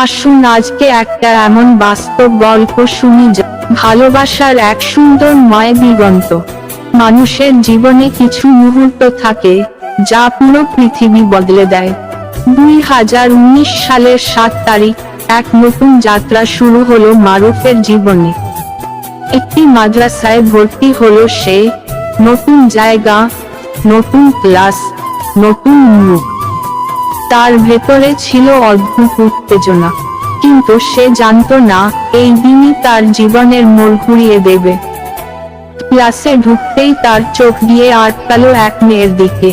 আসুন আজকে একটা এমন বাস্তব গল্প শুনি যা ভালোবাসার এক সুন্দরময় দিগন্ত। মানুষের জীবনে কিছু মুহূর্ত থাকে যা পুরো পৃথিবী বদলে দেয়। 2019 সালের 7 তারিখ এক নতুন যাত্রা শুরু হলো মারুফের জীবনে। একটি মাদ্রাসায় ভর্তি হলো সে, নতুন জায়গা, নতুন ক্লাস, নতুন মুখ। তার ভেতরে ছিল অদ্ভুত উত্তেজনা, কিন্তু সে জানতো না এই দিনই তার জীবনের মোড় ঘুরিয়ে দেবে। ক্লাসে ঢুকতেই তার চোখ দিয়ে আটকালো এক মেয়ের দিকে।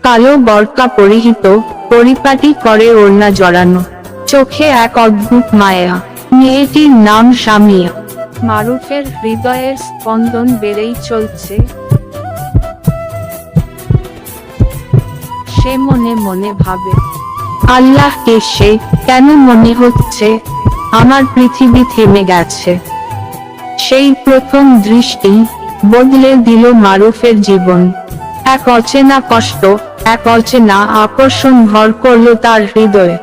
কালো বরকা পরিহিত, পরিপাটি করে ওড়না জড়ানো, চোখে এক অদ্ভুত মায়া। মেয়েটির নাম সামিয়া। মারুফের হৃদয়ের স্পন্দন বেড়েই চলছে। সে মনে মনে ভাবে, আল্লাহকে সে কেন মনে হচ্ছে আমার পৃথিবী থেমে গেছে। সেই প্রথম দৃষ্টি বদলে দিল মারুফের জীবন। এক অচেনা কষ্ট, এক অচেনা আকর্ষণ ভর করলো তার হৃদয়ে।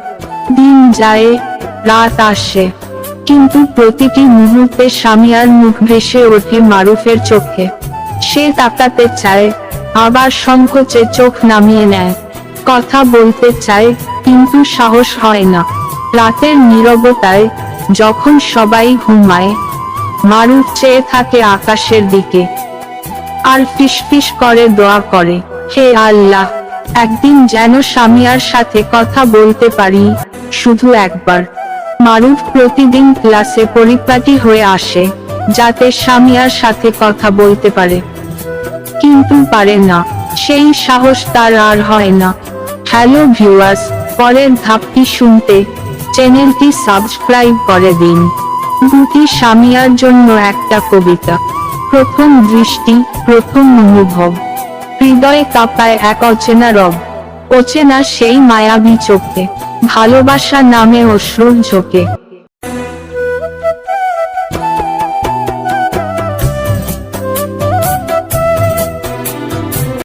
দিন যায়, রাত আসে, কিন্তু প্রতিটি মুহূর্তে সামিয়ার মুখ ভেসে ওঠে মারুফের চোখে। সে তাকাতে চায়, আবার সংকোচে চোখ নামিয়ে নেয়। কথা বলতে চায়, কিন্তু সাহস হয় না। রাতের নীরবতায়, যখন সবাই ঘুমায়, মারুফ চেয়ে থাকে আকাশের দিকে আর ফিসফিস করে দোয়া করে, হে আল্লাহ, একদিন যেন সামিয়ার সাথে কথা বলতে পারি, শুধু একবার। মারুফ প্রতিদিন ক্লাসে পরিপাটি হয়ে আসে, যাতে সামিয়ার সাথে কথা বলতে পারে, কিন্তু পারে না। সেই সাহস তার আর হয় না। হ্যালো ভিউয়ার্স, পরের ধাপটি শুনতে চ্যানেলটি সাবস্ক্রাইব করে দিন। দুটি সামিয়ার জন্য একটা কবিতা। প্রথম দৃষ্টি, প্রথম অনুভব। হৃদয়ে কাঁপায় এক অচেনা রব। অচেনা সেই মায়াবী চোখে ভালোবাসা নামে অশ্রুর ঝোঁকে।